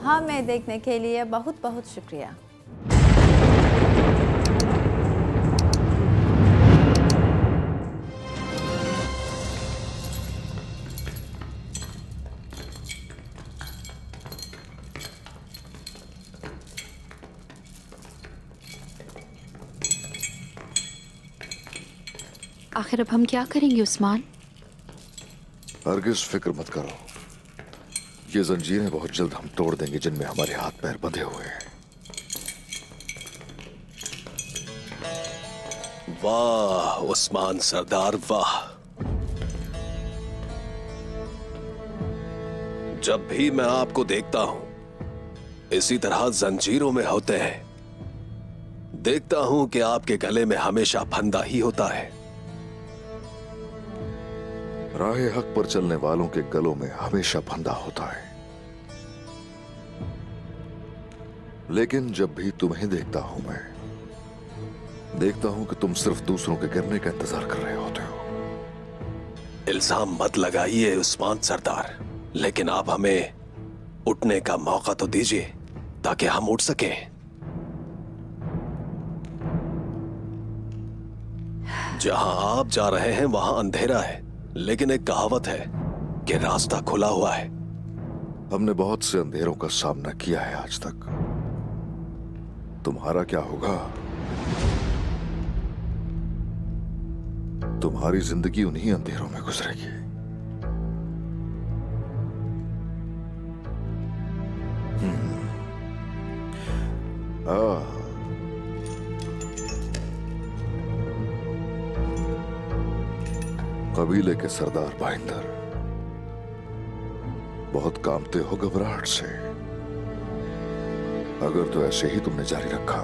हमें देखने के लिए बहुत बहुत शुक्रिया। आखिर अब हम क्या करेंगे उस्मान? हरगिज फिक्र मत करो, ये जंजीरें बहुत जल्द हम तोड़ देंगे जिनमें हमारे हाथ पैर बंधे हुए हैं। वाह उस्मान सरदार वाह। जब भी मैं आपको देखता हूं इसी तरह जंजीरों में होते हैं। देखता हूं कि आपके गले में हमेशा फंदा ही होता है। राहे हक पर चलने वालों के गलों में हमेशा फंदा होता है, लेकिन जब भी तुम्हें देखता हूं मैं देखता हूं कि तुम सिर्फ दूसरों के गिरने का इंतजार कर रहे होते हो। इल्जाम मत लगाइए उस्मान सरदार, लेकिन आप हमें उठने का मौका तो दीजिए ताकि हम उठ सकें। जहां आप जा रहे हैं वहां अंधेरा है, लेकिन एक कहावत है कि रास्ता खुला हुआ है। हमने बहुत से अंधेरों का सामना किया है आज तक। तुम्हारा क्या होगा? तुम्हारी जिंदगी उन्हीं अंधेरों में गुजरेगी। कबीले के सरदार भाईंदर, बहुत कांपते हो घबराहट से। अगर तो ऐसे ही तुमने जारी रखा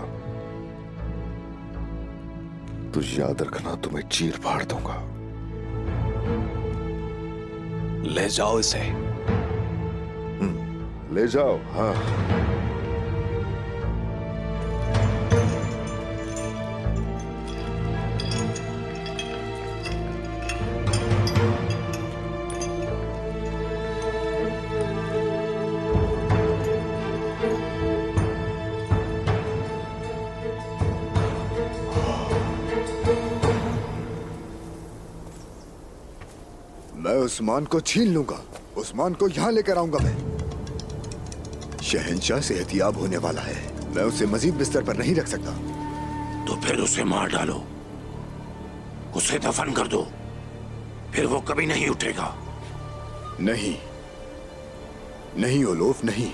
तो याद रखना तुम्हें चीर फाड़ दूंगा। ले जाओ इसे। ले जाओ। हाँ, मैं उस्मान को छीन लूंगा। उस्मान को यहां लेकर आऊंगा मैं। शहंशाह सेहतियाब होने वाला है, मैं उसे मजीद बिस्तर पर नहीं रख सकता। तो फिर उसे मार डालो, उसे दफन कर दो, फिर वो कभी नहीं उठेगा। नहीं नहीं ओलोफ, नहीं।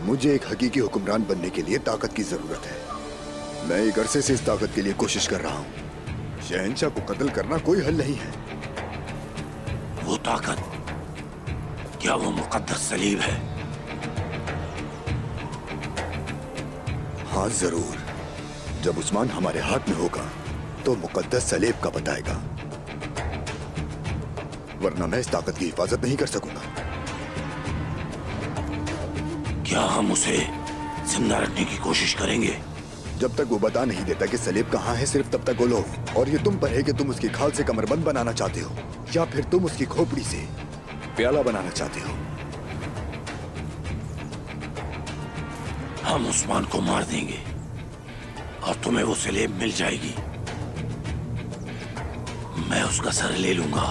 मुझे एक हकीकी हुक्मरान बनने के लिए ताकत की जरूरत है। मैं एक अरसे से इस ताकत के लिए कोशिश कर रहा हूं। शहंशाह को कत्ल करना कोई हल नहीं है। वो ताकत, क्या वो मुकद्दस सलीब है? हाँ जरूर। जब उस्मान हमारे हाथ में होगा तो मुकद्दस सलीब का बताएगा, वरना मैं इस ताकत की हिफाजत नहीं कर सकूंगा। क्या हम उसे जिंदा रखने की कोशिश करेंगे? जब तक वो बता नहीं देता कि सलीब कहाँ है, सिर्फ तब तक ओलोफ। और ये तुम पर है कि तुम उसकी खाल से कमरबंद बनाना चाहते हो या फिर तुम उसकी खोपड़ी से प्याला बनाना चाहते हो। हम उस्मान को मार देंगे और तुम्हें वो सलीब मिल जाएगी। मैं उसका सर ले लूंगा।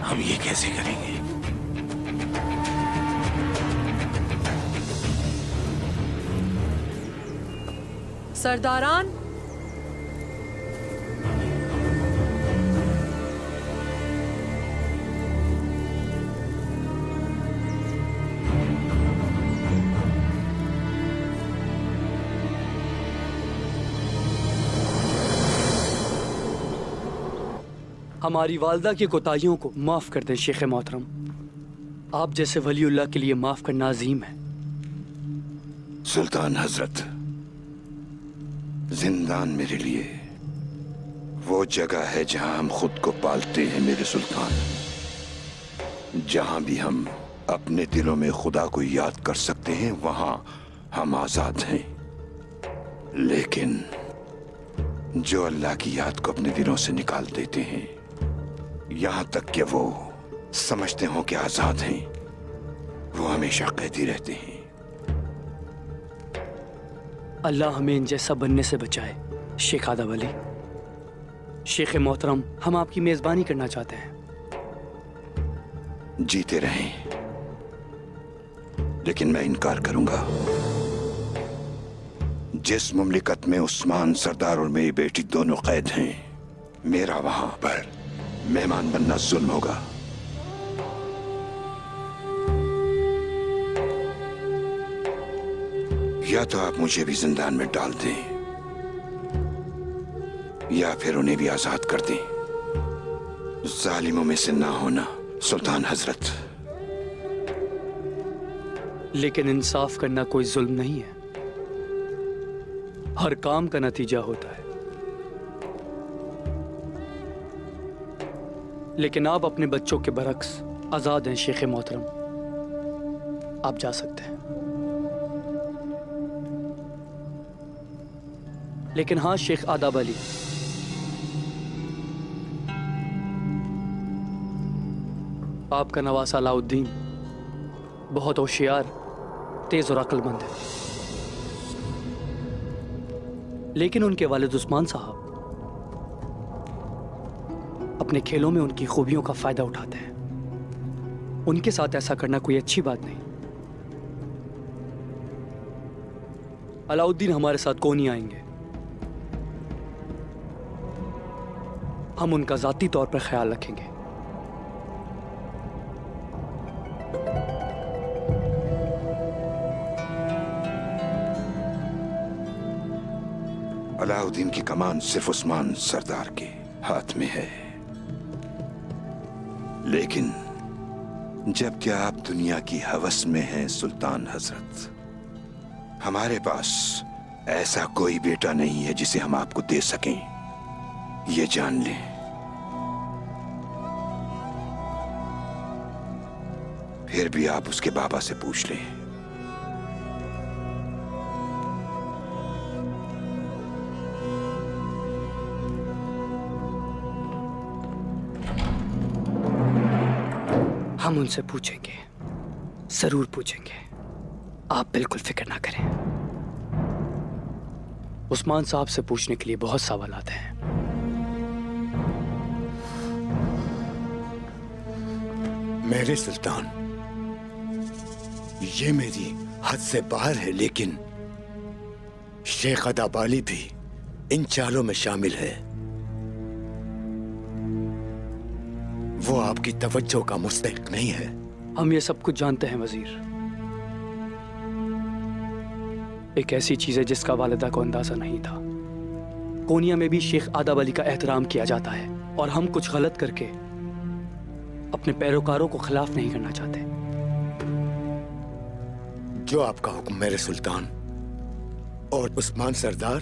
हम ये कैसे करेंगे? सरदारान, हमारी वालदा की कोताहियों को माफ कर दें शेख मोहतरम। आप जैसे वलीउल्लाह के लिए माफ करना अजीम है। सुल्तान हजरत, जिंदान मेरे लिए वो जगह है जहां हम खुद को पालते हैं मेरे सुल्तान। जहां भी हम अपने दिलों में खुदा को याद कर सकते हैं वहां हम आजाद हैं। लेकिन जो अल्लाह की याद को अपने दिलों से निकाल देते हैं, यहां तक कि वो समझते हो कि आजाद हैं, वो हमेशा कैदी रहते हैं। अल्लाह हमें इन जैसा बनने से बचाए। शेख आदब अली, शेख मोहतरम, हम आपकी मेजबानी करना चाहते हैं। जीते रहें, लेकिन मैं इनकार करूंगा। जिस मुमलिकत में उस्मान सरदार और मेरी बेटी दोनों कैद हैं, मेरा वहां पर मेहमान बनना जुल्म होगा। या तो आप मुझे भी जिंदान में डाल दें, या फिर उन्हें भी आजाद कर दें। जालिमों में से ना होना सुल्तान हजरत। लेकिन इंसाफ करना कोई जुल्म नहीं है, हर काम का नतीजा होता है। लेकिन आप अपने बच्चों के बरक्स आजाद हैं शेख मोहतरम, आप जा सकते हैं। लेकिन हाँ शेख आदब अली, आपका नवासा अलाउद्दीन बहुत होशियार, तेज और अक्लमंद है। लेकिन उनके वालिद उस्मान साहब अपने खेलों में उनकी खूबियों का फायदा उठाते हैं। उनके साथ ऐसा करना कोई अच्छी बात नहीं। अलाउद्दीन हमारे साथ क्यों नहीं आएंगे? हम उनका जाती तौर पर ख्याल रखेंगे। अलाउद्दीन की कमान सिर्फ उस्मान सरदार के हाथ में है। लेकिन जब क्या आप दुनिया की हवस में हैं सुल्तान हजरत? हमारे पास ऐसा कोई बेटा नहीं है जिसे हम आपको दे सकें, ये जान लें। फिर भी आप उसके बाबा से पूछ लें। हम उनसे पूछेंगे, जरूर पूछेंगे, आप बिल्कुल फिक्र ना करें। उस्मान साहब से पूछने के लिए बहुत सवालात हैं। मेरे सुल्तान, ये मेरी हद से बाहर है, लेकिन शेख आदब अली भी इन चालों में शामिल है। वो आपकी तवज्जो का मुस्तहिक नहीं है। हम ये सब कुछ जानते हैं वजीर। एक ऐसी चीज है जिसका वालिदा को अंदाजा नहीं था। कोनिया में भी शेख आदब अली का एहतराम किया जाता है, और हम कुछ गलत करके अपने पैरोकारों को खिलाफ नहीं करना चाहते। जो आपका हुक्म मेरे सुल्तान। और उस्मान सरदार,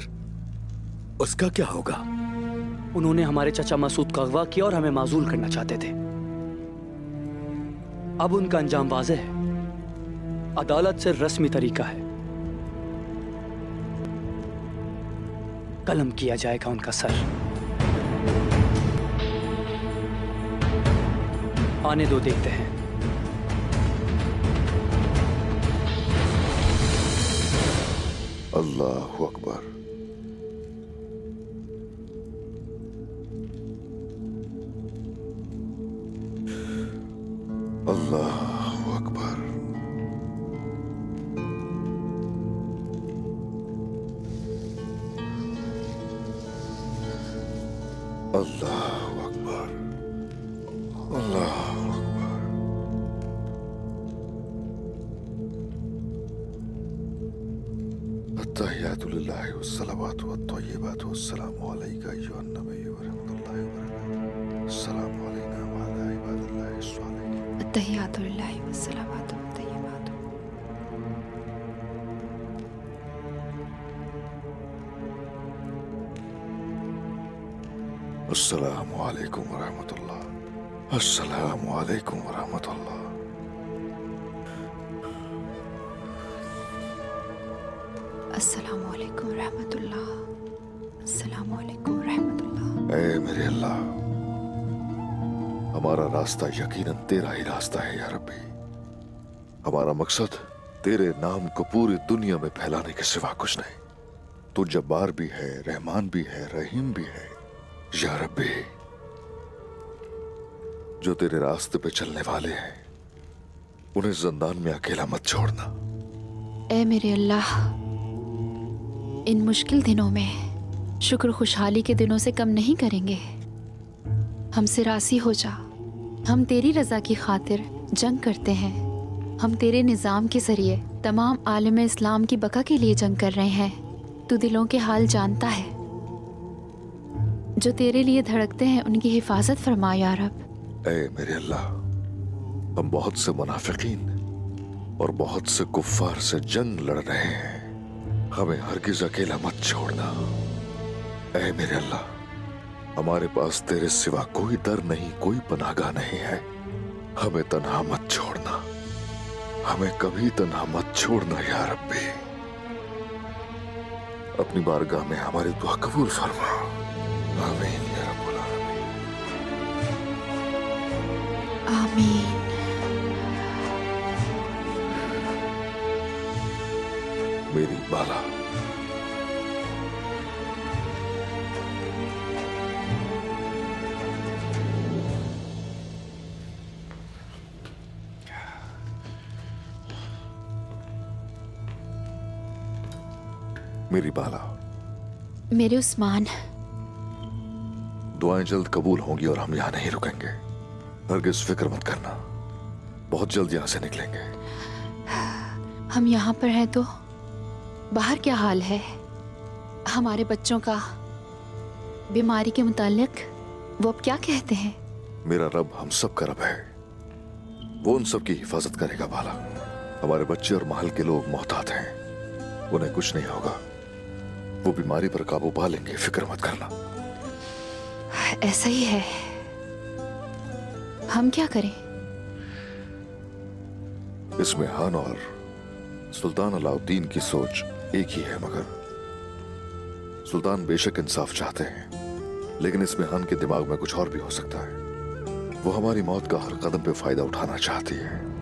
उसका क्या होगा? उन्होंने हमारे चाचा मसूद का अगवा किया और हमें माजूल करना चाहते थे। अब उनका अंजाम वाज़ेह है। अदालत से रस्मी तरीका है, कलम किया जाएगा उनका सर। आने दो, देखते हैं। अल्लाहु अकबर। अल्लाहु अकबर। अल्लाहु अकबर। अल्लाहु अकबर। अत्तहियातु लिल्लाहि वस्सलावातु वत्तय्यिबातु वस्सलामु अलैका अय्युहन नबिय्यु व रहमतुल्लाहि व बरकातुहू। अस्सलामु अलैना व अला इबादिल्लाहि स्वालिहीन। अत्तहियातु लिल्लाहि वस्सलावातु वत्तय्यिबातु। अस्सलामु अलैकुम व रहमतुल्लाह। अस्सलामु अलैकुम व रहमतुल्लाह। अस्सलामु अलैकुम रहमतुल्लाह। अस्सलामु अलैकुम रहमतुल्लाह। ऐ मेरे अल्लाह, हमारा रास्ता यकीनन तेरा ही रास्ता है या रब्बी। हमारा मकसद तेरे नाम को पूरी दुनिया में फैलाने के सिवा कुछ नहीं। तू जब्बार भी है, रहमान भी है, रहीम भी है। या रब्बी, जो तेरे रास्ते पे चलने वाले हैं उन्हें जिंदान में अकेला मत छोड़ना। ए मेरे अल्लाह, इन मुश्किल दिनों में शुक्र खुशहाली के दिनों से कम नहीं करेंगे। हमसे राज़ी हो जा। हम तेरी रज़ा की खातिर जंग करते हैं। हम तेरे निज़ाम के ज़रिए तमाम आलम इस्लाम की बका के लिए जंग कर रहे हैं। तू दिलों के हाल जानता है। जो तेरे लिए धड़कते हैं उनकी हिफाजत फरमा या रब। ऐ मेरे अल्लाह, हम बहुत से मुनाफिकीन और बहुत से कुफ्फार से जंग लड़ रहे हैं। हमें हरगिज अकेला मत छोड़ना। ऐ मेरे अल्लाह, हमारे पास तेरे सिवा कोई दर नहीं, कोई पनाहगाह नहीं है। हमें तन्हा मत छोड़ना। हमें कभी तन्हा मत छोड़ना या रब्बी। अपनी बारगाह में हमारी दुआ कबूल फरमा। आमीन या रब्बुल आमीन। आमीन। मेरी बाला, मेरी बाला, मेरे उस्मान, दुआएं जल्द कबूल होंगी और हम यहां नहीं रुकेंगे। हरगिज फिक्र मत करना, बहुत जल्द यहां से निकलेंगे। हम यहाँ पर हैं तो बाहर क्या हाल है? हमारे बच्चों का बीमारी के मुतालिक वो अब क्या कहते हैं? मेरा रब हम सब का रब है, वो उन सब की हिफाजत करेगा बाला। हमारे बच्चे और महल के लोग मोहतात हैं, उन्हें कुछ नहीं होगा। वो बीमारी पर काबू पा लेंगे, फिक्र मत करना। ऐसा ही है। हम क्या करें? इसमें हान और सुल्तान अलाउद्दीन की सोच एक ही है, मगर सुल्तान बेशक इंसाफ चाहते हैं, लेकिन इसमें हान के दिमाग में कुछ और भी हो सकता है। वो हमारी मौत का हर कदम पे फायदा उठाना चाहती है।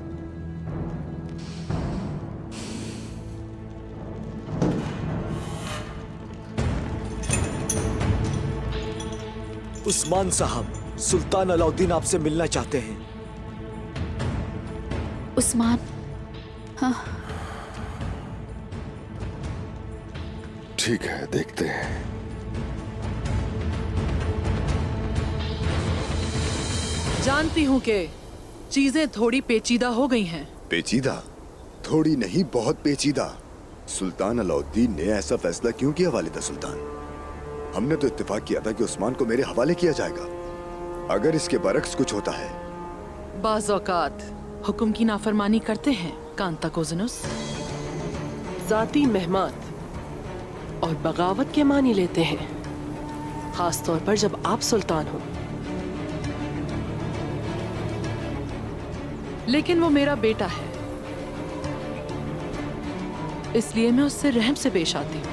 उस्मान साहब, सुल्तान अलाउद्दीन आपसे मिलना चाहते हैं। उस्मान, हाँ। ठीक है, देखते हैं। जानती हूँ कि चीजें थोड़ी पेचीदा हो गई हैं। पेचीदा? थोड़ी नहीं, बहुत पेचीदा। सुल्तान अलाउद्दीन ने ऐसा फैसला क्यों किया वालिदा सुल्तान? हमने तो इत्तेफाक किया था कि उस्मान को मेरे हवाले किया जाएगा। अगर इसके बरक्स कुछ होता है। बाज़ औक़ात हुक्म की नाफरमानी करते हैं कांताकोज़नुस। जाती मेहमान और बगावत के मानी लेते हैं, खास तौर पर जब आप सुल्तान हो। लेकिन वो मेरा बेटा है, इसलिए मैं उससे रहम से पेश आती हूँ।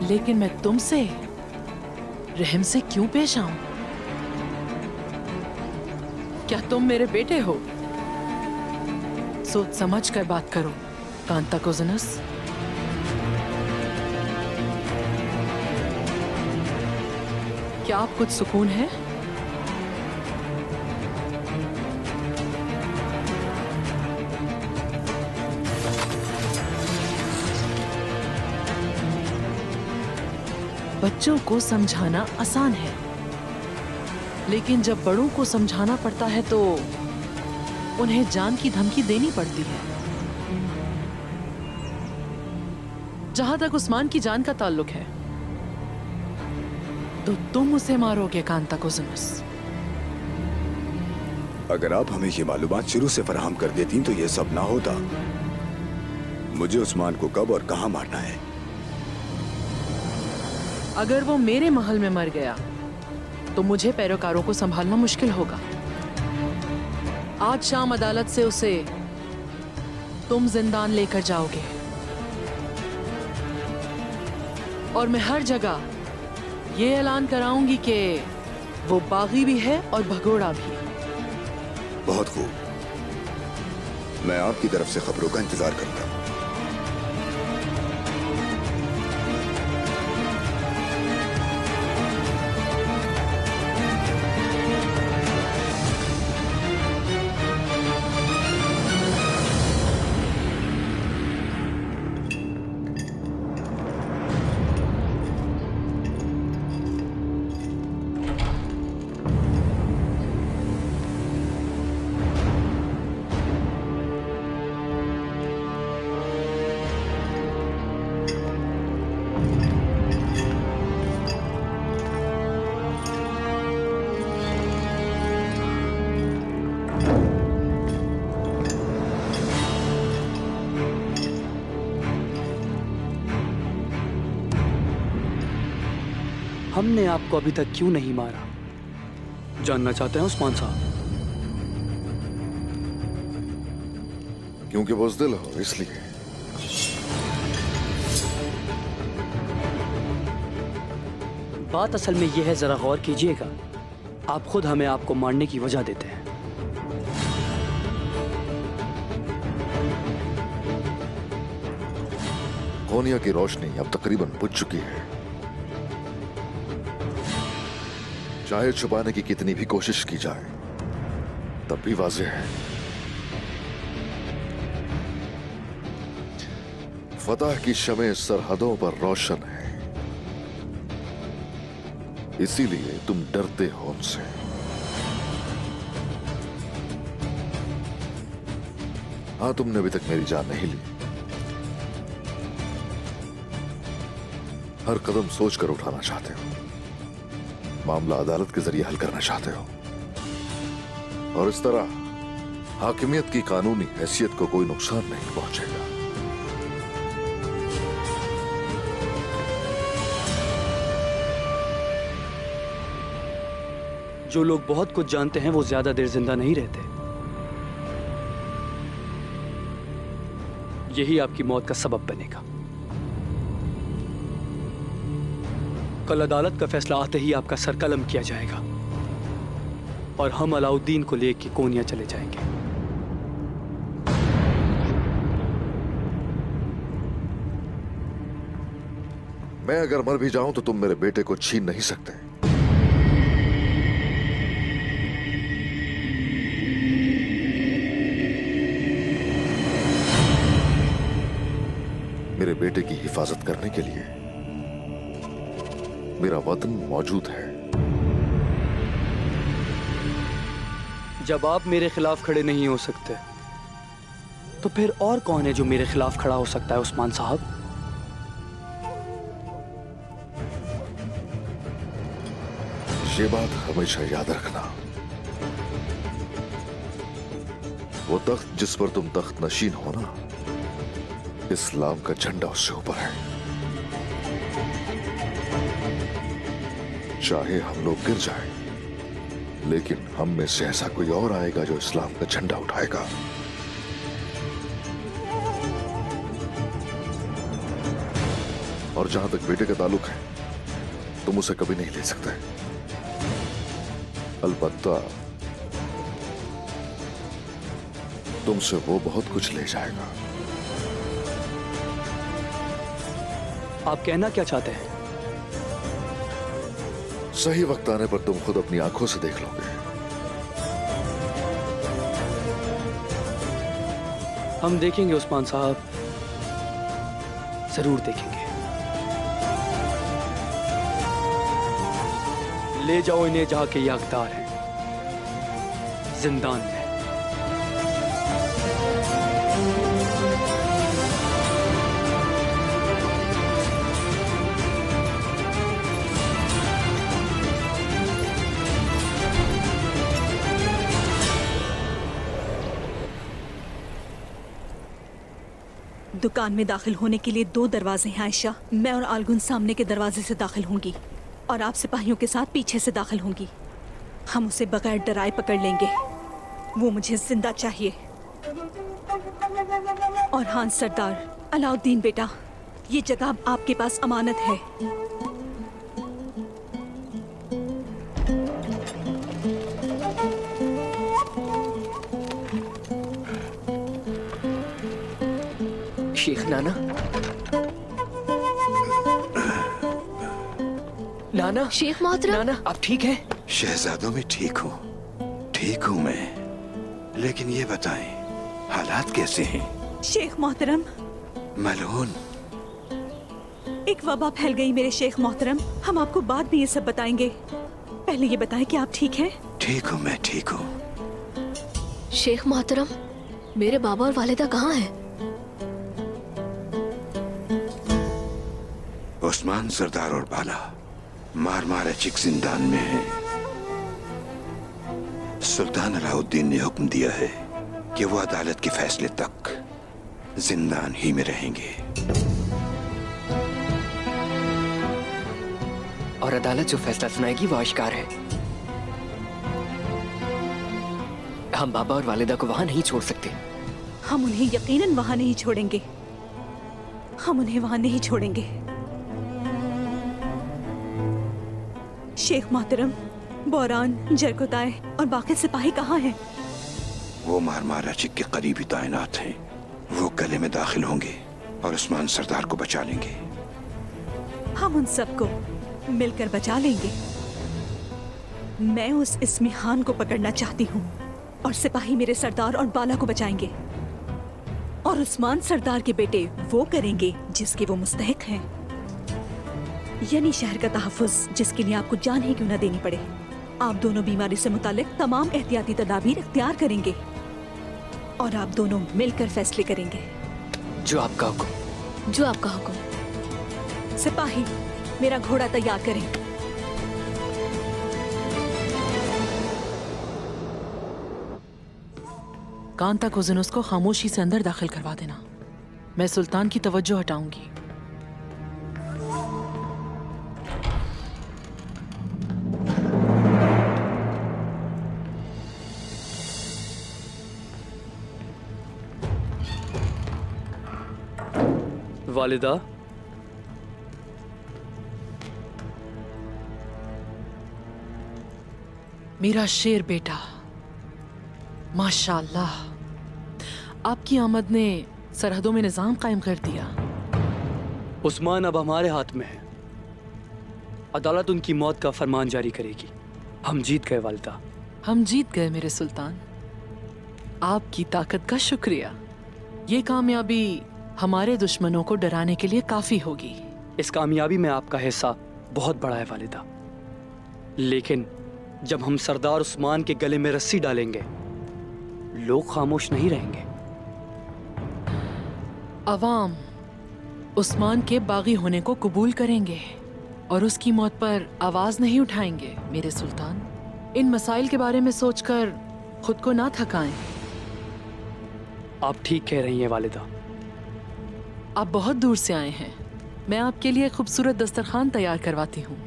लेकिन मैं तुमसे रहम से क्यों पेश आऊं? क्या तुम मेरे बेटे हो? सोच समझ कर बात करो कांताकोज़नुस। क्या आप कुछ सुकून है? बच्चों को समझाना आसान है, लेकिन जब बड़ों को समझाना पड़ता है तो उन्हें जान की धमकी देनी पड़ती है। जहां तक उस्मान की जान का ताल्लुक है तो तुम उसे मारोगे कांताकोज़नुस। अगर आप हमें ये मालूमात शुरू से फराहम कर देती तो ये सब ना होता। मुझे उस्मान को कब और कहां मारना है? अगर वो मेरे महल में मर गया तो मुझे पैरोकारों को संभालना मुश्किल होगा। आज शाम अदालत से उसे तुम जिंदान लेकर जाओगे और मैं हर जगह ये ऐलान कराऊंगी कि वो बागी भी है और भगोड़ा भी। बहुत खूब, मैं आपकी तरफ से खबरों का इंतजार करता हूँ। हमने आपको अभी तक क्यों नहीं मारा, जानना चाहते हैं उस्मान साहब? क्योंकि बुज़दिल हो, इसलिए। बात असल में यह है, जरा गौर कीजिएगा, आप खुद हमें आपको मारने की वजह देते हैं। कोनिया की रोशनी अब तकरीबन बुझ चुकी है। चाहे छुपाने की कितनी भी कोशिश की जाए, तब भी वाज़ेह है फतह की शमे सरहदों पर रोशन है। इसीलिए तुम डरते हो उनसे। हाँ, तुमने अभी तक मेरी जान नहीं ली। हर कदम सोचकर उठाना चाहते हो, मामला अदालत के जरिए हल करना चाहते हो, और इस तरह हाकिमियत की कानूनी हैसियत को कोई नुकसान नहीं पहुंचेगा। जो लोग बहुत कुछ जानते हैं वो ज्यादा देर जिंदा नहीं रहते। यही आपकी मौत का सबब बनेगा। कल अदालत का फैसला आते ही आपका सर कलम किया जाएगा और हम अलाउद्दीन को लेकर कोनिया चले जाएंगे। मैं अगर मर भी जाऊं तो तुम मेरे बेटे को छीन नहीं सकते। मेरे बेटे की हिफाजत करने के लिए मेरा वतन मौजूद है। जब आप मेरे खिलाफ खड़े नहीं हो सकते तो फिर और कौन है जो मेरे खिलाफ खड़ा हो सकता है उस्मान साहब? ये बात हमेशा याद रखना, वो तख्त जिस पर तुम तख्त नशीन हो ना, इस्लाम का झंडा उससे ऊपर है। चाहे हम लोग गिर जाएं, लेकिन हम में से ऐसा कोई और आएगा जो इस्लाम का झंडा उठाएगा। और जहां तक बेटे का ताल्लुक है, तुम उसे कभी नहीं ले सकते। अलबत्ता तुमसे वो बहुत कुछ ले जाएगा। आप कहना क्या चाहते हैं? सही वक्त आने पर तुम खुद अपनी आंखों से देख लोगे। हम देखेंगे उस्मान साहब, जरूर देखेंगे। ले जाओ इन्हें जहां के ये हकदार हैं, जिंदान में। दुकान में दाखिल होने के लिए 2 दरवाजे हैं आयशा। मैं और आलगुन सामने के दरवाजे से दाखिल होंगी। और आप सिपाहियों के साथ पीछे से दाखिल होंगी। हम उसे बगैर डराए पकड़ लेंगे। वो मुझे जिंदा चाहिए। और हाँ सरदार अलाउद्दीन बेटा, ये जगह आपके पास अमानत है। शेख नाना, नाना, शेख मोहतरम, नाना आप ठीक हैं? शहजादों में ठीक हूँ मैं, लेकिन ये बताएं हालात कैसे हैं? शेख मोहतरम, मलून, एक वबा फैल गई मेरे शेख मोहतरम। हम आपको बाद में ये सब बताएंगे। पहले ये बताएं कि आप ठीक हैं? ठीक हूँ मैं, ठीक हूँ। शेख मोहतरम, मेरे बाबा और वालिदा कहाँ हैं? उस्मान सरदार और बाला मार चिक जिंदान में है। सुल्तान अलाउद्दीन ने हुक्म दिया है कि वो अदालत के फैसले तक जिंदान ही में रहेंगे। और अदालत जो फैसला सुनाएगी वो आश्कार है। हम बाबा और वालिदा को वहां नहीं छोड़ सकते। हम उन्हें यकीनन वहां नहीं छोड़ेंगे। हम उन्हें वहां नहीं छोड़ेंगे। शेख मोहतरम, बोरान, जरकोताय और बाकी सिपाही कहाँ हैं? वो मार चिक के करीबी तैनात हैं। वो गले में दाखिल होंगे और उस्मान सरदार को बचा लेंगे। हम उन सबको मिलकर बचा लेंगे। मैं उस इस्मी खान को पकड़ना चाहती हूँ और सिपाही मेरे सरदार और बाला को बचाएंगे। और उस्मान सरदार के बेटे वो करेंगे जिसके वो मुस्तहिक हैं, यानी शहर का तहफ़्फ़ुज़, जिसके लिए आपको जान ही क्यों न देनी पड़े। आप दोनों बीमारी से मुतालिक तमाम एहतियाती तदाबीर इख्तियार करेंगे और आप दोनों मिलकर फैसले करेंगे। जो आपका हुक्म। जो आपका हुक्म। सिपाही, मेरा घोड़ा तैयार करें। कांता कोज़िनुस को खामोशी से अंदर दाखिल करवा देना। मैं सुल्तान की तवज्जो हटाऊंगी। वालिदा, मेरा शेर बेटा, माशाअल्लाह, आपकी आमद ने सरहदों में निजाम कायम कर दिया। उस्मान अब हमारे हाथ में है। अदालत उनकी मौत का फरमान जारी करेगी। हम जीत गए वालिदा। हम जीत गए मेरे सुल्तान। आपकी ताकत का शुक्रिया। ये कामयाबी हमारे दुश्मनों को डराने के लिए काफी होगी। इस कामयाबी में आपका हिस्सा बहुत बड़ा है वालिदा, लेकिन जब हम सरदार उस्मान के गले में रस्सी डालेंगे, लोग खामोश नहीं रहेंगे। अवाम उस्मान के बागी होने को कबूल करेंगे और उसकी मौत पर आवाज नहीं उठाएंगे मेरे सुल्तान। इन मसाइल के बारे में सोचकर खुद को ना थकाएं। आप ठीक कह रही हैं वालिदा। आप बहुत दूर से आए हैं। मैं आपके लिए खूबसूरत दस्तरखान तैयार करवाती हूँ।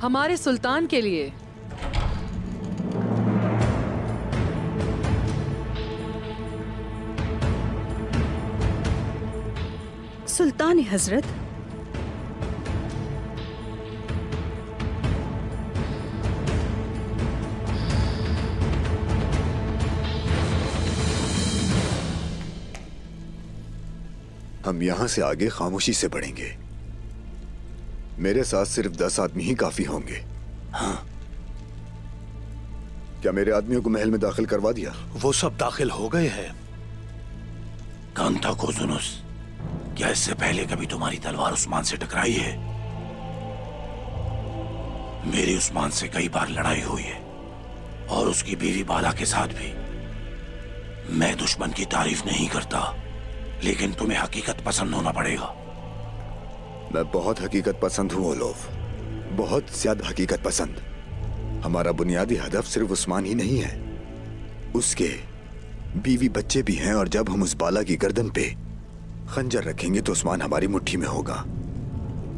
हमारे सुल्तान के लिए। सुल्तान हजरत, हम यहां से आगे खामोशी से बढ़ेंगे। मेरे साथ सिर्फ 10 आदमी ही काफी होंगे। हाँ, क्या मेरे आदमियों को महल में दाखिल करवा दिया? वो सब दाखिल हो गए हैं। कांता कोज़िनुस, क्या इससे पहले कभी तुम्हारी तलवार उस्मान से टकराई है? मेरी उस्मान से कई बार लड़ाई हुई है और उसकी बीवी बाला के साथ भी। मैं दुश्मन की तारीफ नहीं करता, लेकिन तुम्हें हकीकत पसंद होना पड़ेगा। मैं बहुत हकीकत पसंद हूँ ओलोफ, बहुत ज्यादा हकीकत पसंद। हमारा बुनियादी हदफ सिर्फ उस्मान ही नहीं है, उसके बीवी बच्चे भी हैं। और जब हम उस बाला की गर्दन पे खंजर रखेंगे तो उस्मान हमारी मुट्ठी में होगा।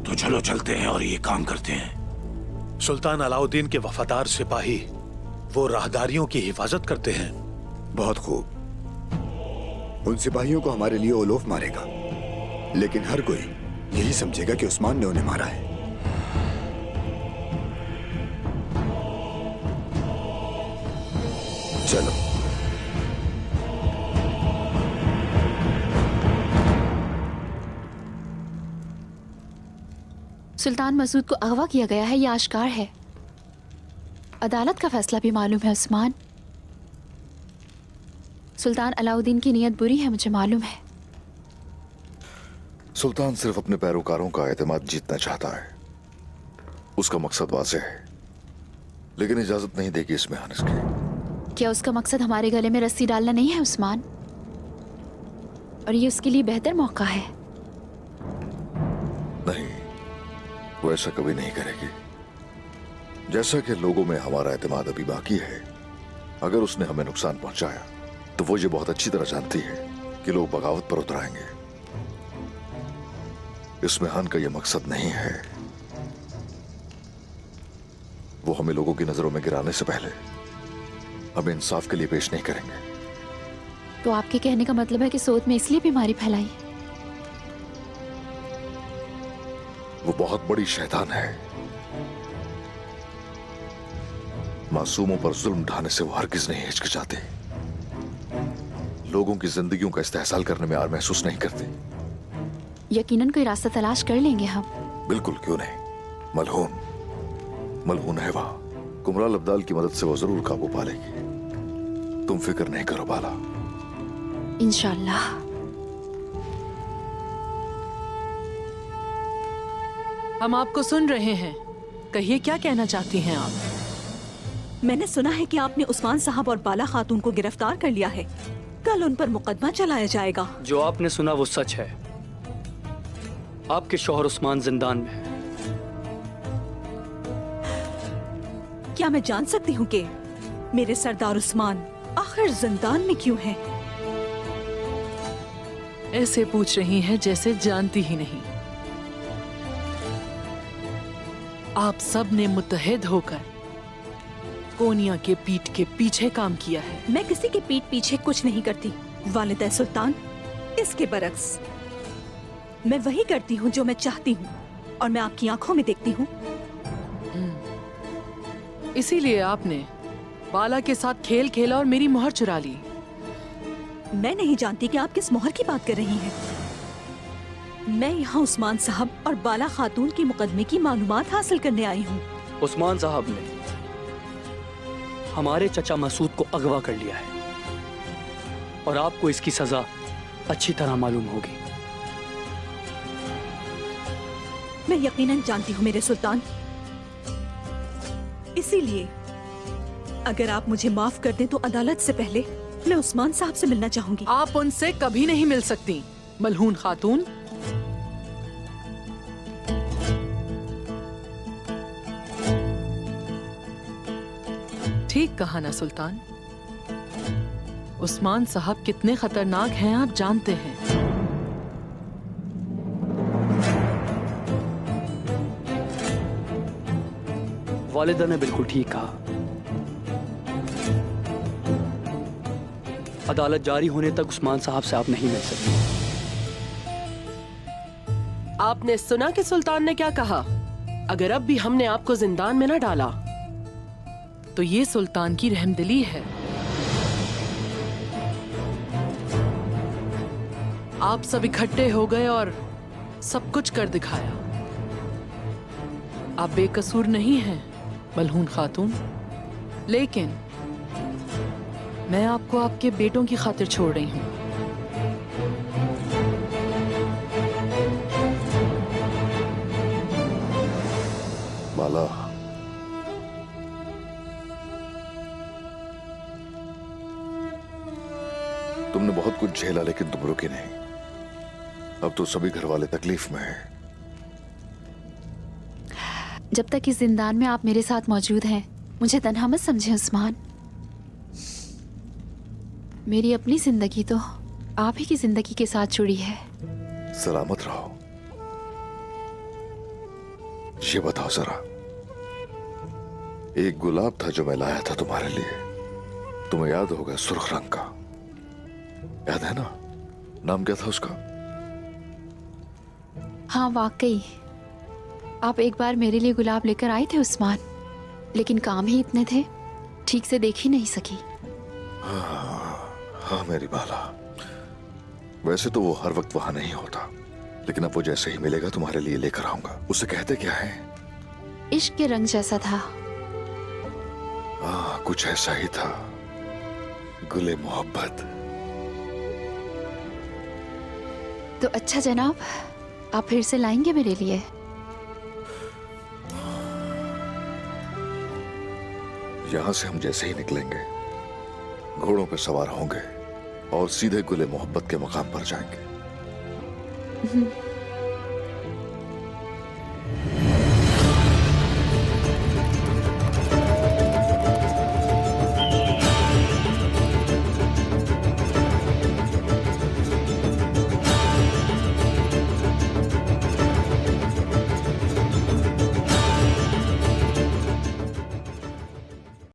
तो चलो चलते हैं और ये काम करते हैं। सुल्तान अलाउद्दीन के वफादार सिपाही वो राहदारियों की हिफाजत करते हैं। बहुत खूब। उन सिपाहियों को हमारे लिए ओलोफ मारेगा, लेकिन हर कोई यही समझेगा कि उस्मान ने उन्हें मारा है। चलो। सुल्तान मसूद को अगवा किया गया है, यह आश्कार है। अदालत का फैसला भी मालूम है उस्मान। सुल्तान अलाउद्दीन की नीयत बुरी है, मुझे मालूम है। सुल्तान सिर्फ अपने पैरोकारों का एतमाद जीतना चाहता है। उसका मकसद वाज़ेह है, लेकिन इजाजत नहीं देगी इसमें आने की। क्या उसका मकसद हमारे गले में रस्सी डालना नहीं है उस्मान? और ये उसके लिए बेहतर मौका है। नहीं, वो ऐसा कभी नहीं करेगी। जैसा कि लोगों में हमारा एतमाद अभी बाकी है, अगर उसने हमें नुकसान पहुंचाया तो वो ये बहुत अच्छी तरह जानती है कि लोग बगावत पर उतर आएंगे। इस्मिहान का ये मकसद नहीं है। वो हमें लोगों की नजरों में गिराने से पहले हमें इंसाफ के लिए पेश नहीं करेंगे। तो आपके कहने का मतलब है कि सोत में इसलिए बीमारी फैलाई? वो बहुत बड़ी शैतान है। मासूमों पर जुल्म ढाने से वो हरगिज नहीं हिचकिचाती। लोगों की जिंदगियों का इस्तेहसाल करने में आर महसूस नहीं करती। यकीनन कोई रास्ता तलाश कर लेंगे हम। बिल्कुल, क्यों नहीं। मलहून है वहां। कुमराल अब्दाल की मदद से वो जरूर काबू पा लेगी। तुम फिक्र नहीं करो बाला। इंशाल्लाह। हम आपको सुन रहे हैं, कहिए क्या कहना चाहती हैं आप? मैंने सुना है कि आपने उस्मान साहब और बाला खातून को गिरफ्तार कर लिया है। कल उन पर मुकदमा चलाया जाएगा। जो आपने सुना वो सच है। आपके शौहर उस्मान जिंदान में है। क्या मैं जान सकती हूँ कि मेरे सरदार उस्मान आखिर जिंदान में क्यों हैं? ऐसे पूछ रही हैं जैसे जानती ही नहीं। आप सब ने मुत्तहिद होकर कोनिया के पीठ के पीछे काम किया है। मैं किसी के पीठ पीछे कुछ नहीं करती वालिदा सुल्तान। इसके बरक्स मैं वही करती हूँ जो मैं चाहती हूँ, और मैं आपकी आंखों में देखती हूँ। इसीलिए आपने बाला के साथ खेल खेला और मेरी मोहर चुरा ली। मैं नहीं जानती कि आप किस मोहर की बात कर रही हैं। मैं यहाँ उस्मान साहब और बाला खातून के मुकदमे की मालूमात हासिल करने आई हूँ। उस्मान साहब ने हमारे चचा मसूद को अगवा कर लिया है और आपको इसकी सजा अच्छी तरह मालूम होगी। मैं यकीनन जानती हूँ मेरे सुल्तान। इसीलिए अगर आप मुझे माफ कर दें तो अदालत से पहले मैं उस्मान साहब से मिलना चाहूंगी। आप उनसे कभी नहीं मिल सकती मलहून खातून। ठीक कहा ना सुल्तान। उस्मान साहब कितने खतरनाक हैं आप जानते हैं। वालिदा ने बिल्कुल ठीक कहा। अदालत जारी होने तक उस्मान साहब से आप नहीं मिल सकते। आपने सुना कि सुल्तान ने क्या कहा? अगर अब भी हमने आपको जिंदान में न डाला तो ये सुल्तान की रहमदिली है। आप सब इकट्ठे हो गए और सब कुछ कर दिखाया। आप बेकसूर नहीं हैं मलहून खातून, लेकिन मैं आपको आपके बेटों की खातिर छोड़ रही हूँ। बाला, तुमने बहुत कुछ झेला लेकिन तुम रुके नहीं। अब तो सभी घर वाले तकलीफ में हैं। जब तक इस जिंदान में आप मेरे साथ मौजूद हैं, मुझे तन्हा मत समझें उस्मान। मेरी अपनी जिंदगी तो आप ही की जिंदगी के साथ जुड़ी है। सलामत रहो। ये बताओ जरा, एक गुलाब था जो मैं लाया था तुम्हारे लिए, तुम्हें याद होगा, सुर्ख रंग का, याद है ना? नाम क्या था उसका? हाँ वाकई, आप एक बार मेरे लिए गुलाब लेकर आए थे उस्मान, लेकिन काम ही इतने थे, ठीक से देख ही नहीं सकी। हाँ मेरी बाला, वैसे तो वो हर वक्त वहां नहीं होता, लेकिन अब वो जैसे ही मिलेगा तुम्हारे लिए लेकर आऊंगा। उसे कहते क्या है? इश्क के रंग जैसा था। हाँ, कुछ ऐसा ही था, गुले मोहब्बत। तो अच्छा जनाब, आप फिर से लाएंगे मेरे लिए? यहां से हम जैसे ही निकलेंगे, घोड़ों पर सवार होंगे और सीधे गुले मोहब्बत के मकाम पर जाएंगे।